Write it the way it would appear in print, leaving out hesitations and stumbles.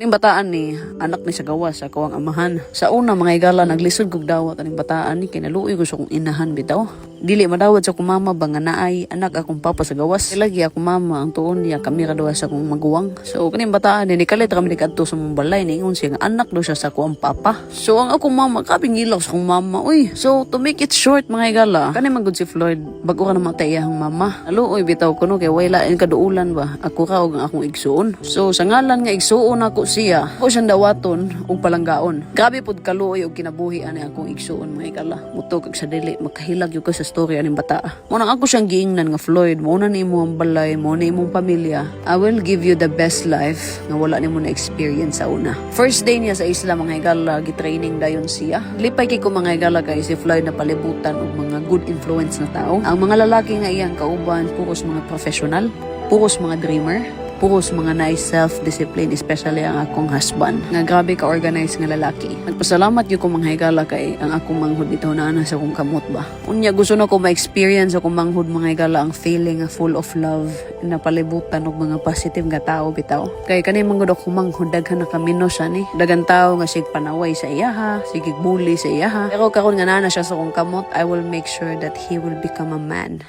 Yung bataan ni anak ni sa gawas sa kawang amahan. Sa una mga igala naglisod kog dawat aning bataan ni kinaluoy ko sa kong inahan bitaw. Dili madawat sa akong mama ba nga naay anak akong papa sa gawas. Lagi akong mama ang tuon niya kami kaduha sa akong maguwang. So kaning bataan ni kalit kami kadto sa mong balay ningon siya nga anak do siya sa akong papa. So ang akong mama kaping ilaw sa akong mama. Uy, so to make it short mga igala, kani man gud si Floyd bago ka na matay iyang mama. Aluoy bitaw kuno kay way lain kaduulan ba. Ako ka og ang akong igsuon. So sa ngalan nga igsuon ako siya, ako siyang dawaton og palanggaon. Grabe pud kaluoy og kinabuhi ani akong igsuon mga igala. Muto kag sa dili makahilag yo ka sa story aning bata. Mo nang ako siyang giingnan nga Floyd, mo na nimo ang balay, mo na imong pamilya. I will give you the best life nga wala nimo na experience sa una. First day niya sa isla mga igala, gi-training dayon siya. Lipay kay ko mga igala kay si Floyd na palibutan og mga good influence na tao. Ang mga lalaki nga iyang kauban puros mga professional, puros mga dreamer, puros mga nice self-discipline, especially ang akong husband. Nga grabe ka-organized nga lalaki. Nagpasalamat yun ko mga higala kay ang akong manghud bitaw na sa akong kamot ba. Unya gusto na ko ma-experience akong manghud mga higala ang feeling full of love na palibutan og mga positive nga tao bitaw. Kay kanay manghud akong manghud daghan na kamino siya ni. Dagan tao nga sig panaway sa iyaha, sig bully sa iyaha. Pero karon nga na siya sa akong kamot, I will make sure that he will become a man.